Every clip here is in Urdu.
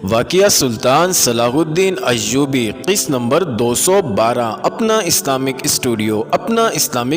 واقعہ سلطان صلاح الدین ایوبی قسط نمبر 212 اپنا اسلامک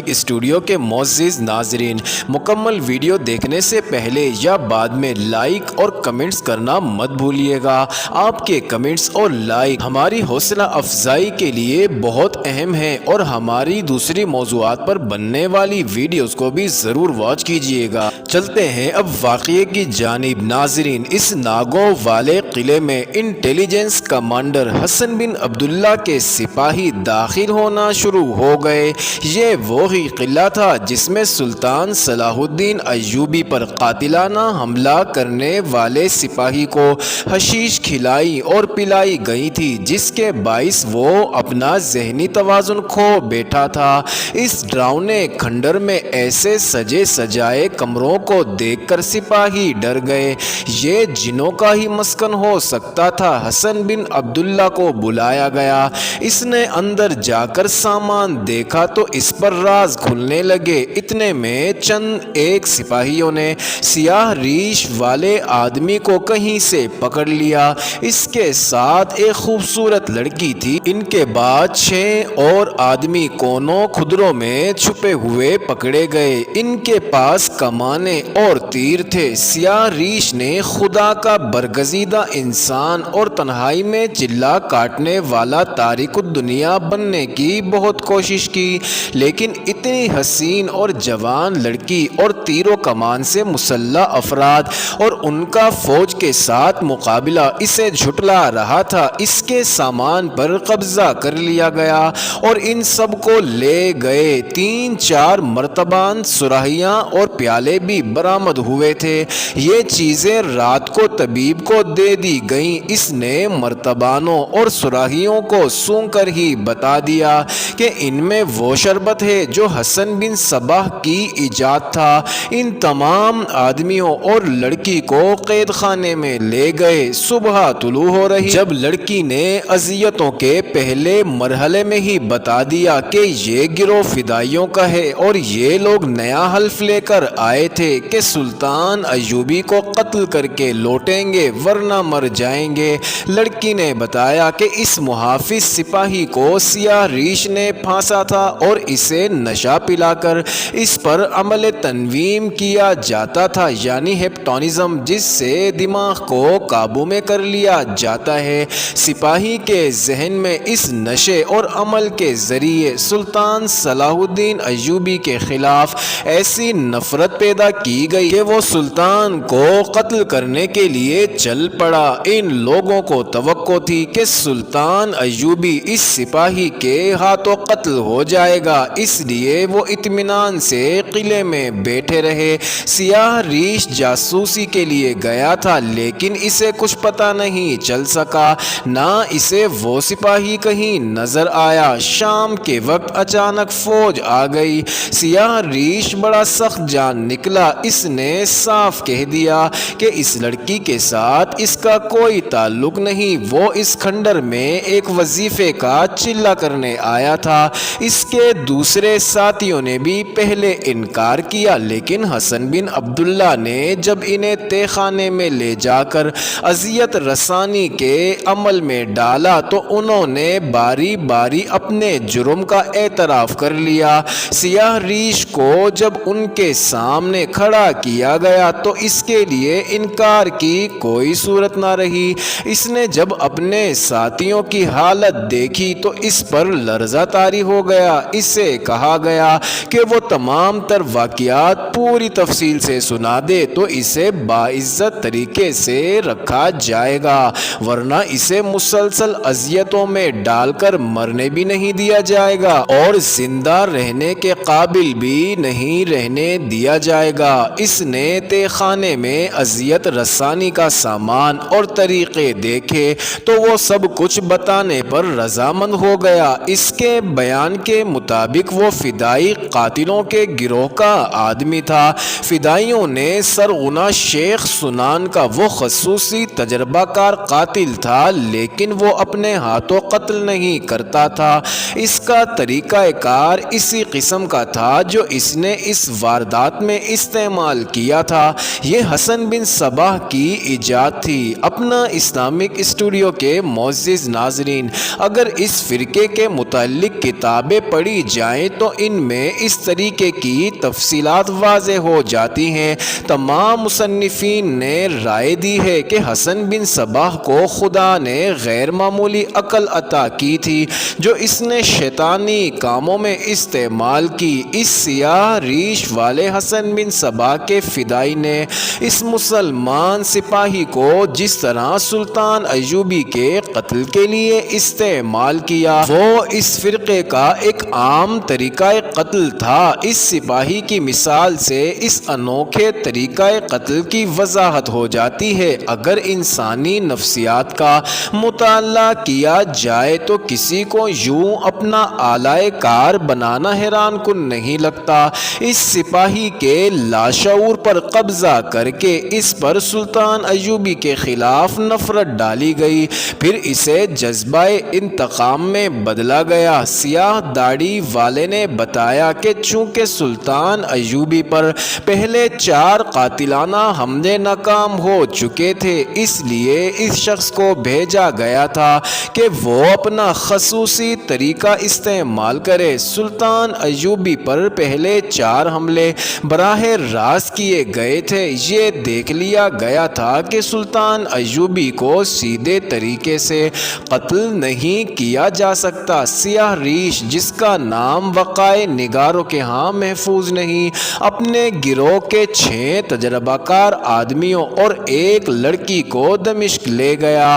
اسٹوڈیو کے معزز ناظرین، مکمل ویڈیو دیکھنے سے پہلے یا بعد میں لائک اور کمنٹس کرنا مت بھولیے گا۔ آپ کے کمنٹس اور لائک ہماری حوصلہ افزائی کے لیے بہت اہم ہیں اور ہماری دوسری موضوعات پر بننے والی ویڈیوز کو بھی ضرور واچ کیجیے گا۔ چلتے ہیں اب واقعے کی جانب۔ ناظرین، اس ناگو والے قلعے میں انٹیلیجنس کمانڈر حسن بن عبداللہ کے سپاہی داخل ہونا شروع ہو گئے۔ یہ وہی قلعہ تھا جس میں سلطان صلاح الدین ایوبی پر قاتلانہ حملہ کرنے والے سپاہی کو حشیش کھلائی اور پلائی گئی تھی، جس کے باعث وہ اپنا ذہنی توازن کھو بیٹھا تھا۔ اس ڈراؤنے کھنڈر میں ایسے سجے سجائے کمروں کو دیکھ کر سپاہی ڈر گئے۔ یہ جنوں کا ہی مسکن ہو سکتا تھا۔ حسن بن عبداللہ کو بلایا گیا۔ اس نے اندر جا کر سامان دیکھا تو اس پر راز کھلنے لگے۔ اتنے میں چند ایک سپاہیوں نے سیاہ ریش والے آدمی کو کہیں سے پکڑ لیا۔ اس کے ساتھ ایک خوبصورت لڑکی تھی۔ ان کے بعد 6 اور آدمی کونوں کھدروں میں چھپے ہوئے پکڑے گئے۔ ان کے پاس کمانیں اور تیر تھے۔ سیاہ ریش نے خدا کا برگزیدہ انسان اور تنہائی میں چلا کاٹنے والا تارک الدنیا بننے کی بہت کوشش کی، لیکن اتنی حسین اور جوان لڑکی اور تیر و کمان سے مسلح افراد اور ان کا فوج کے ساتھ مقابلہ اسے جھٹلا رہا تھا۔ اس کے سامان پر قبضہ کر لیا گیا اور ان سب کو لے گئے۔ 3-4 مرتبان سراہیاں اور پیالے بھی برآمد ہوئے تھے۔ یہ چیزیں رات کو طبیب کو دے دی گئیں۔ اس نے مرتبانوں اور سراہیوں کو سونگ کر ہی بتا دیا کہ ان میں وہ شربت ہے جو حسن بن صباح کی ایجاد تھا۔ ان تمام آدمیوں اور لڑکی کو قید خانے میں لے گئے۔ صبح طلوع ہو رہی جب لڑکی نے اذیتوں کے پہلے مرحلے میں ہی بتا دیا کہ یہ گروہ فدائیوں کا ہے اور یہ لوگ نیا حلف لے کر آئے تھے کہ سلطان ایوبی کو قتل کر کے لوٹیں گے ورنہ مر جائیں گے۔ لڑکی نے بتایا کہ اس محافظ سپاہی کو سیاہ ریش نے پھانسا تھا اور اسے نشہ پلا کر اس پر عمل تنویم کیا جاتا تھا، یعنی ہپنوٹزم، جس سے دماغ کو قابو میں کر لیا جاتا ہے۔ سپاہی کے ذہن میں اس نشے اور عمل کے ذریعے سلطان صلاح الدین ایوبی کے خلاف ایسی نفرت پیدا کی گئی کہ وہ سلطان کو قتل کرنے کے لیے چل پڑا۔ ان لوگوں کو توقع تھی کہ سلطان ایوبی اس سپاہی کے ہاتھوں قتل ہو جائے گا، اس لیے وہ اطمینان سے قلعے میں بیٹھے رہے۔ سیاہ ریش جاسوسی کے لیے گیا تھا، لیکن اسے کچھ پتہ نہیں چل سکا، نہ اسے وہ سپاہی کہیں نظر آیا۔ شام کے وقت اچانک فوج آ گئی۔ سیاہ ریش بڑا سخت جان نکلا۔ اس نے صاف کہہ دیا کہ اس لڑکی کے ساتھ اس کا کوئی تعلق نہیں، وہ اس کھنڈر میں ایک وظیفے کا چلہ کرنے آیا تھا۔ اس کے دوسرے ساتھیوں نے بھی پہلے انکار کیا، لیکن حسن بن عبداللہ نے جب انہیں تہہ خانے میں لے جا کر اذیت رسانی کے عمل میں ڈالا تو انہوں نے باری باری اپنے جرم کا اعتراف کر لیا۔ سیاہ ریش کو جب ان کے سامنے کھڑا کیا گیا تو اس کے لیے انکار کی کوئی صورت نہ رہی۔ اس نے جب اپنے ساتھیوں کی حالت دیکھی تو اس پر لرزہ طاری ہو گیا۔ اسے کہا گیا کہ وہ تمام تر واقعات پوری تفصیل سے سنا دے تو اسے باعزت طریقے سے رکھا جائے گا، ورنہ اسے مسلسل اذیتوں میں ڈال کر مرنے بھی نہیں دیا جائے گا اور زندہ رہنے کے قابل بھی نہیں رہنے دیا جائے گا۔ اس نے تہہ خانے میں اذیت رسانی کا سامان اور طریقے دیکھے تو وہ سب کچھ بتانے پر رضامند ہو گیا۔ اس کے بیان کے مطابق وہ فدائی قاتلوں کے گروہ کا آدمی تھا۔ فدائیوں نے سرغنہ شیخ سنان کا وہ خصوصی تجربہ کار قاتل تھا، لیکن وہ اپنے ہاتھوں قتل نہیں کرتا تھا۔ اس کا طریقہ کار اسی قسم کا تھا جو اس نے اس واردات میں استعمال کیا تھا۔ یہ حسن بن صباح کی ایجاد تھی۔ اپنا اسلامک اسٹوڈیو کے معزز ناظرین، اگر اس فرقے کے متعلق کتابیں پڑھی جائیں تو ان میں اس طریقے کی تفصیلات واضح ہو جاتی ہیں۔ تمام مصنفین نے رائے دی ہے کہ حسن بن صباح کو خدا نے غیر معمولی عقل عطا کی تھی جو اس نے شیطانی کاموں میں استعمال کی۔ اس سیاہ ریش والے حسن بن صباح کے فدائی نے اس مسلمان سپاہی کو جس طرح سلطان ایوبی کے قتل کے لیے استعمال کیا وہ اس فرقے کا ایک عام طریقہ قتل تھا۔ اس سپاہی کی مثال سے اس انوکھے طریقہ قتل کی وضاحت ہو جاتی ہے۔ اگر انسانی نفسیات کا مطالعہ کیا جائے تو کسی کو یوں اپنا آلہ کار بنانا حیران کن نہیں لگتا۔ اس سپاہی کے لاشعور پر قبضہ کر کے اس پر سلطان ایوبی کے خلاف نفرت ڈالی گئی، پھر اسے جذبہ انتقام میں بدلا گیا۔ سیاہ داڑھی والے نے بتایا کہ چونکہ سلطان ایوبی پر پہلے 4 قاتلانہ حملے ناکام ہو چکے تھے، اس لیے اس شخص کو بھیجا گیا تھا کہ وہ اپنا خصوصی طریقہ استعمال کرے۔ سلطان ایوبی پر پہلے 4 حملے براہ راست کیے گئے تھے۔ یہ دیکھ لیا گیا تھا کہ سلطان ایوبی کو سیدھے طریقے سے قتل نہیں کیا جا سکتا۔ سیاہ ریش، جس کا نام وقائع نگاروں کے ہاں محفوظ نہیں، اپنے گروہ کے 6 تجربہ کار آدمیوں اور ایک لڑکی کو دمشق لے گیا۔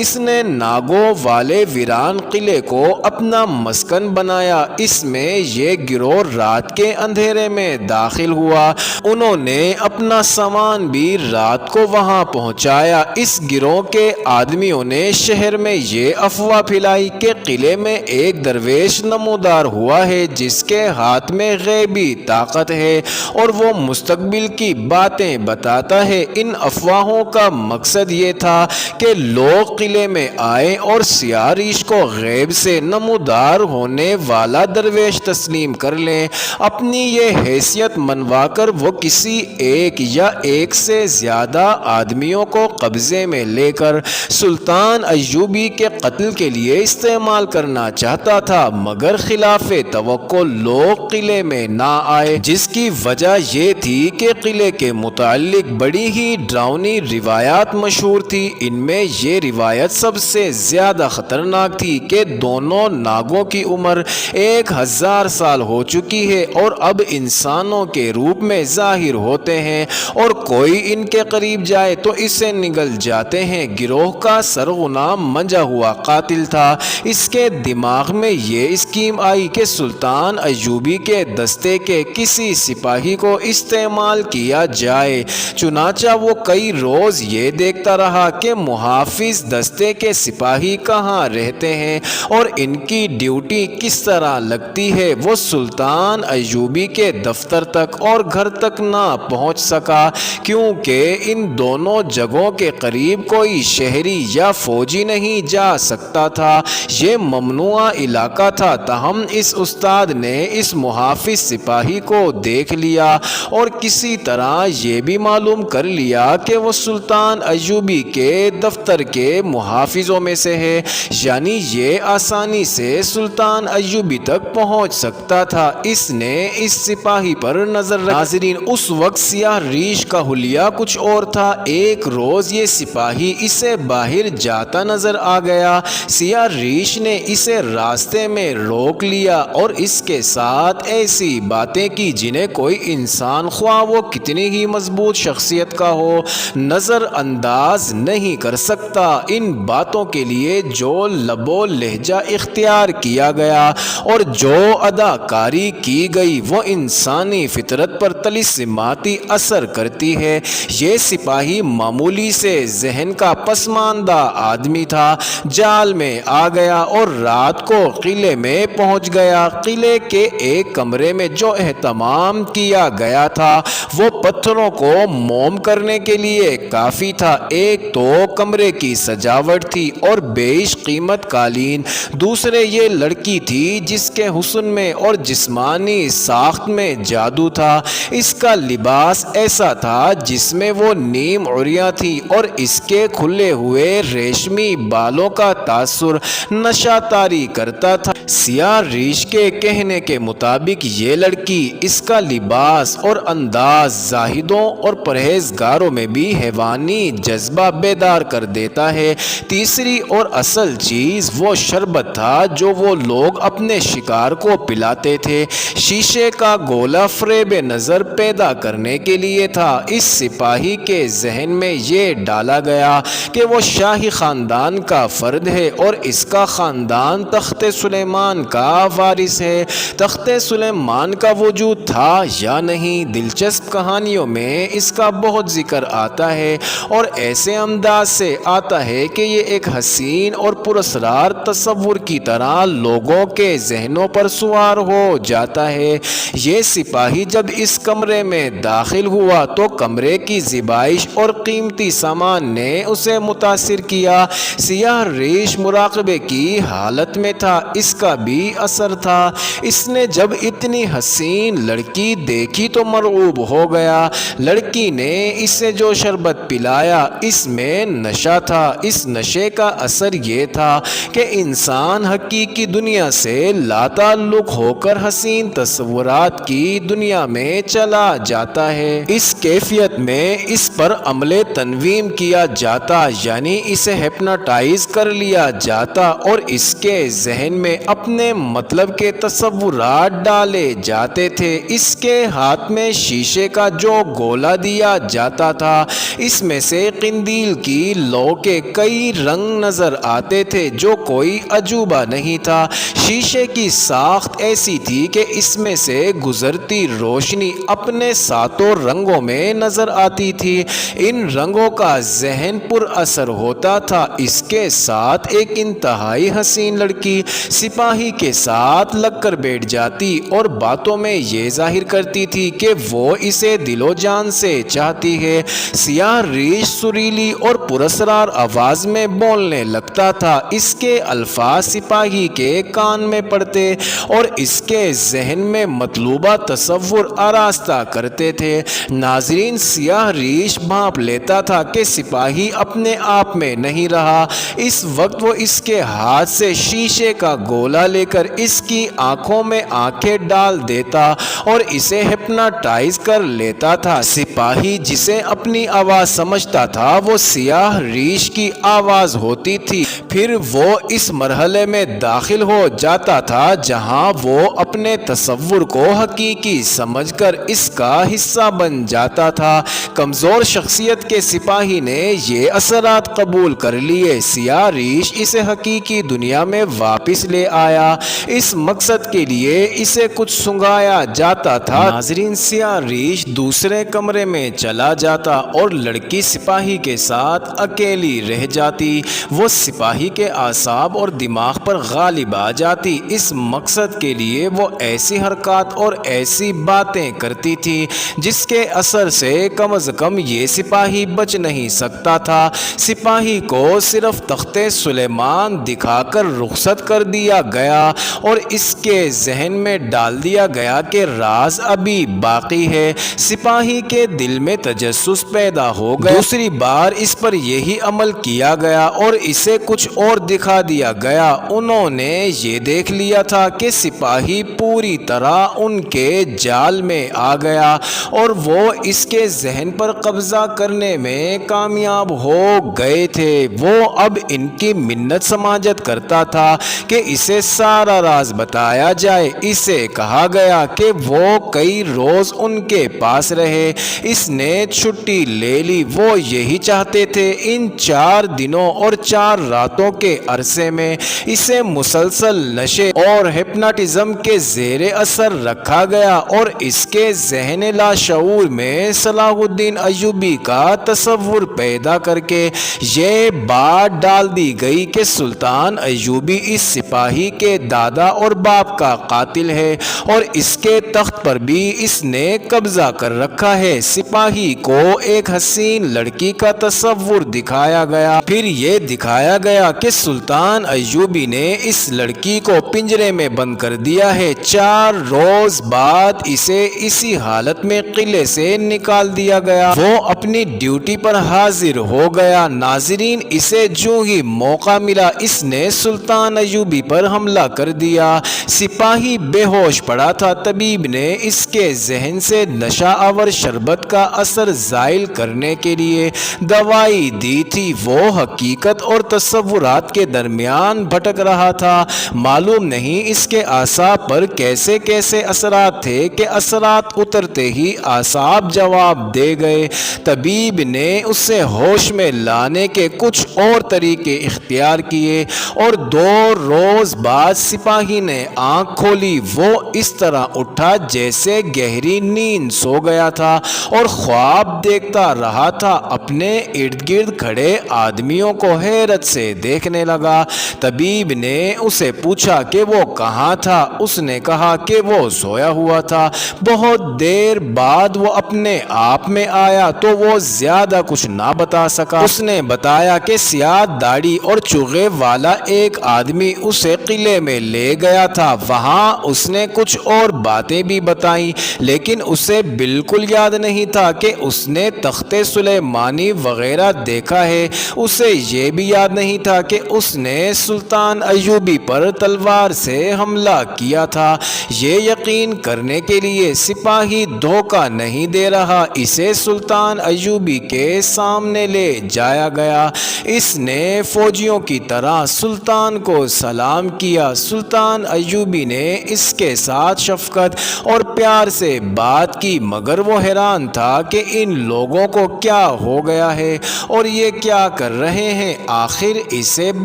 اس نے ناگوں والے ویران قلعے کو اپنا مسکن بنایا۔ اس میں یہ گروہ رات کے اندھیرے میں داخل ہوا۔ انہوں نے اپنا سامان بھی رات کو وہاں پہنچایا۔ اس گروہ کے آدمیوں نے شہر میں یہ افواہ پھیلائی کہ قلعے میں ایک درویش نمودار ہوا ہے جس کے ہاتھ میں غیبی طاقت ہے اور وہ مستقبل کی باتیں بتاتا ہے۔ ان افواہوں کا مقصد یہ تھا کہ لوگ قلعے میں آئیں اور سیاہ ریش کو غیب سے نمودار ہونے والا درویش تسلیم کر لیں۔ اپنی یہ حیثیت منوا کر وہ کسی ایک یا ایک سے زیادہ آدمیوں کو قبضے میں لے کر سلطان ایوبی کے قتل کے لیے استعمال کرنا چاہتا تھا، مگر خلاف توقع لوگ قلعے میں نہ آئے، جس کی وجہ یہ تھی کہ قلعے کے متعلق بڑی ہی ڈراؤنی روایات مشہور تھی۔ ان میں یہ روایت سب سے زیادہ خطرناک تھی کہ دونوں ناگوں کی عمر 1000 سال ہو چکی ہے اور اب انسانوں کے روپ میں ظاہر ہوتے ہیں اور کوئی ان کے قریب جائے تو اسے نگل جاتے ہیں۔ گروہ کا سرغنہ منجا ہوا قاتل تھا۔ اس کے دماغ میں یہ اسکیم آئی کہ سلطان ایوبی کے دستے کے کسی سپاہی کو استعمال کیا جائے۔ چنانچہ وہ کئی روز یہ دیکھتا رہا کہ محافظ دستے کے سپاہی کہاں رہتے ہیں اور ان کی ڈیوٹی کس طرح لگتی ہے۔ وہ سلطان ایوبی کے دفتر تک اور گھر تک نہ پہنچ سکا کیونکہ ان دونوں جگہوں کے قریب کوئی شہری یا فوجی نہیں جا سکتا تھا۔ یہ ممنوع علاقہ تھا، تاہم اس استاد نے اس محافظ سپاہی کو دیکھ لیا اور کسی طرح یہ بھی معلوم کر لیا کہ وہ سلطان ایوبی کے دفتر کے محافظوں میں سے ہے، یعنی یہ آسانی سے سلطان ایوبی تک پہنچ سکتا تھا۔ اس نے اس سپاہی پر نظر رکھی۔ ناظرین، اس وقت سیاہ ریش کا حلیہ کچھ اور تھا۔ ایک روز یہ سپاہی اسے باہر جاتا نظر آ گیا۔ سیاہ ریش نے اسے راستے میں روک لیا اور اس کے ساتھ ایسی باتیں کی جنہیں کوئی انسان، خواہ وہ کتنی ہی مضبوط شخصیت کا ہو، نظر انداز نہیں کر سکتا۔ ان باتوں کے لیے جو لب و لہجہ اختیار کیا گیا اور جو اداکاری کی گئی وہ انسانی فطرت پر طلسماتی اثر کرتی ہے۔ یہ سپاہی معمولی سے ذہن کا پسماندہ آدمی تھا۔ جال میں آ گیا اور رات کو قلعے میں پہنچ گیا۔ قلعے کے ایک کمرے میں جو اہتمام کیا گیا تھا وہ پتھروں کو موم کرنے کے لیے کافی تھا۔ ایک تو کمرے کی سجاوٹ تھی اور بیش قیمت قالین، دوسرے یہ لڑکی تھی جس کے حسن میں اور جسمانی ساخت میں جادو تھا۔ اس کا لباس ایسا تھا جس میں وہ نیم عریاں تھی اور اس اس کے کھلے ہوئے ریشمی بالوں کا تاثر نشہ طاری کرتا تھا۔ سیاہ ریش کے کہنے کے مطابق یہ لڑکی، اس کا لباس اور انداز زاہدوں اور پرہیزگاروں میں بھی حیوانی جذبہ بیدار کر دیتا ہے۔ تیسری اور اصل چیز وہ شربت تھا جو وہ لوگ اپنے شکار کو پلاتے تھے۔ شیشے کا گولا فریب نظر پیدا کرنے کے لیے تھا۔ اس سپاہی کے ذہن میں یہ ڈالا گیا کہ وہ شاہی خاندان کا فرد ہے اور اس کا خاندان تخت سلیمان کا وارث ہے۔ تخت سلیمان کا وجود تھا یا نہیں، دلچسپ کہانیوں میں اس کا بہت ذکر آتا ہے اور ایسے انداز سے آتا ہے کہ یہ ایک حسین اور پراسرار تصور کی طرح لوگوں کے ذہنوں پر سوار ہو جاتا ہے۔ یہ سپاہی جب اس کمرے میں داخل ہوا تو کمرے کی زیبائش اور قیمتی سامان نے اسے متاثر کیا۔ سیاہ ریش مراقبے کی حالت میں تھا، اس کا بھی اثر تھا۔ اس نے جب اتنی حسین لڑکی دیکھی تو مرعوب ہو گیا۔ لڑکی نے اسے جو شربت پلایا اس میں نشہ تھا۔ اس نشے کا اثر یہ تھا کہ انسان حقیقی دنیا سے لاتعلق ہو کر حسین تصورات کی دنیا میں چلا جاتا ہے۔ اس کیفیت میں اس پر عمل تنویم کیا جاتا، یعنی اسے ہپناٹائز کر لیا جاتا اور اس کے ذہن میں اپنے مطلب کے تصورات ڈالے جاتے تھے۔ اس کے ہاتھ میں شیشے کا جو گولا دیا جاتا تھا اس میں سے قندیل کی لو کے کئی رنگ نظر آتے تھے جو کوئی عجوبہ نہیں تھا۔ شیشے کی ساخت ایسی تھی کہ اس میں سے گزرتی روشنی اپنے ساتوں رنگوں میں نظر آتی تھی۔ ان رنگوں کا ذہن پر اثر ہوتا تھا۔ اس کے ساتھ ایک انتہائی حسین لڑکی سپاہی کے ساتھ لگ کر بیٹھ جاتی اور باتوں میں یہ ظاہر کرتی تھی کہ وہ اسے دل و جان سے چاہتی ہے۔ سیاہ ریش سریلی اور پراسرار آواز میں بولنے لگتا تھا۔ اس کے الفاظ سپاہی کے کان میں پڑتے اور اس کے ذہن میں مطلوبہ تصور آراستہ کرتے تھے۔ ناظرین، سیاہ ریش بھانپ لیتا تھا کہ سپاہی اپنے آپ میں نہیں رہا۔ اس وقت وہ اس کے ہاتھ سے شیشے کا گولا لے کر اس کی آنکھوں میں آنکھیں ڈال دیتا اور اسے ہپناٹائز کر لیتا تھا۔ سپاہی جسے اپنی آواز سمجھتا تھا وہ سیاہ ریش کی آواز ہوتی تھی۔ پھر وہ اس مرحلے میں داخل ہو جاتا تھا جہاں وہ اپنے تصور کو حقیقی سمجھ کر اس کا حصہ بن جاتا تھا۔ کمزور شخصیت کے سپاہی نے یہ اثرات قبول کر لیے۔ سیاہ ریش اسے حقیقی دنیا میں واپس لے آیا۔ اس مقصد کے لیے اسے کچھ سنگایا جاتا تھا۔ ناظرین، سیاہ ریش دوسرے کمرے میں چلا جاتا اور لڑکی سپاہی کے ساتھ اکیلی رہ جاتی۔ وہ سپاہی کے اعصاب اور دماغ پر غالب آ جاتی۔ اس مقصد کے لیے وہ ایسی حرکات اور ایسی باتیں کرتی تھی جس کے اثر سے کم از کم یہ سپاہی بچ نہیں سکتا تھا۔ سپاہی کو صرف تخت سلیمان دکھا کر رخصت کر دیا گیا اور اس کے ذہن میں ڈال دیا گیا کہ راز ابھی باقی ہے۔ سپاہی کے دل میں تجسس پیدا ہو گیا۔ دوسری بار اس پر یہی عمل کیا گیا اور اسے کچھ اور دکھا دیا گیا۔ انہوں نے یہ دیکھ لیا تھا کہ سپاہی پوری طرح ان کے جال میں آ گیا اور وہ اس کے ذہن پر قبضہ کرنے میں کامیاب ہو گئے تھے۔ وہ اب ان کی منت سماجت کرتا تھا کہ اسے سارا راز بتایا جائے۔ اسے کہا گیا کہ وہ کئی روز ان کے پاس رہے۔ اس نے چھٹی لے لی۔ وہ یہی چاہتے تھے۔ ان 4 دنوں اور 4 راتوں کے عرصے میں اسے مسلسل نشے اور ہپناٹزم کے زیر اثر رکھا گیا اور اس کے ذہن لاشعور میں صلاح الدین ایوبی کا تصور پیدا کر کے یہ بات ڈال دی گئی کہ سلطان ایوبی اس سپاہی کے دادا اور باپ کا قاتل ہے اور اس کے تخت پر بھی اس نے قبضہ کر رکھا ہے۔ سپاہی کو ایک حسین لڑکی کا تصور دکھایا گیا۔ پھر یہ دکھایا گیا کہ سلطان ایوبی نے اس لڑکی کو پنجرے میں بند کر دیا ہے۔ 4 روز بعد اسے اسی حالت میں قلعے سے نکال دیا گیا۔ وہ اپنی ڈیوٹی پر حاضر حاضر ہو گیا۔ ناظرین، اسے جو ہی موقع ملا اس نے سلطان ایوبی پر حملہ کر دیا۔ سپاہی بے ہوش پڑا تھا۔ طبیب نے اس کے ذہن سے نشہ آور شربت کا اثر زائل کرنے کے لیے دوائی دی تھی۔ وہ حقیقت اور تصورات کے درمیان بھٹک رہا تھا۔ معلوم نہیں اس کے اعصاب پر کیسے کیسے اثرات تھے کہ اثرات اترتے ہی اعصاب جواب دے گئے۔ طبیب نے اسے ہوش میں لانے کے کچھ اور طریقے اختیار کیے اور 2 روز بعد سپاہی نے آنکھ کھولی۔ وہ اس طرح اٹھا جیسے گہری نیند سو گیا تھا اور خواب دیکھتا رہا تھا۔ اپنے ارد گرد کھڑے آدمیوں کو حیرت سے دیکھنے لگا۔ طبیب نے اسے پوچھا کہ وہ کہاں تھا۔ اس نے کہا کہ وہ سویا ہوا تھا۔ بہت دیر بعد وہ اپنے آپ میں آیا تو وہ زیادہ کچھ نہ بتا سکا۔ اس نے بتایا کہ سیاہ داڑھی اور چوغے والا ایک آدمی اسے قلعے میں لے گیا تھا۔ وہاں اس نے کچھ اور باتیں بھی بتائیں، لیکن اسے بالکل یاد نہیں تھا کہ اس نے تخت سلیمانی وغیرہ دیکھا ہے۔ اسے یہ بھی یاد نہیں تھا کہ اس نے سلطان ایوبی پر تلوار سے حملہ کیا تھا۔ یہ یقین کرنے کے لیے سپاہی دھوکہ نہیں دے رہا، اسے سلطان ایوبی کے سامنے لے جایا گیا۔ اس نے فوجیوں کی طرح سلطان کو سلام کیا۔ سلطان ایوبی نے اس کے ساتھ شفقت اور پیار سے بات کی، مگر وہ حیران تھا کہ ان لوگوں کو کیا ہو گیا ہے اور یہ کیا کر رہے ہیں۔ آخر اسے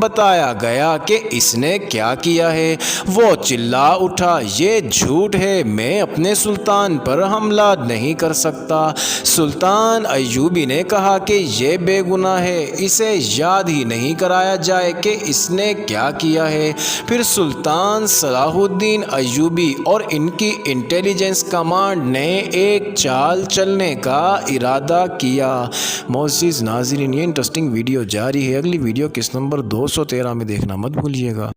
بتایا گیا کہ اس نے کیا کیا ہے۔ وہ چلا اٹھا، یہ جھوٹ ہے، میں اپنے سلطان پر حملہ نہیں کر سکتا۔ سلطان ایوبی نے کہا کہ یہ بے گناہ ہے، اسے یاد ہی نہیں کرایا جائے کہ اس نے کیا کیا ہے۔ پھر سلطان صلاح الدین ایوبی اور ان کی انٹیلیجنس کمانڈ نے ایک چال چلنے کا ارادہ کیا۔ معزز ناظرین، یہ انٹرسٹنگ ویڈیو جاری ہے۔ اگلی ویڈیو کس نمبر 213 میں دیکھنا مت بھولیے گا۔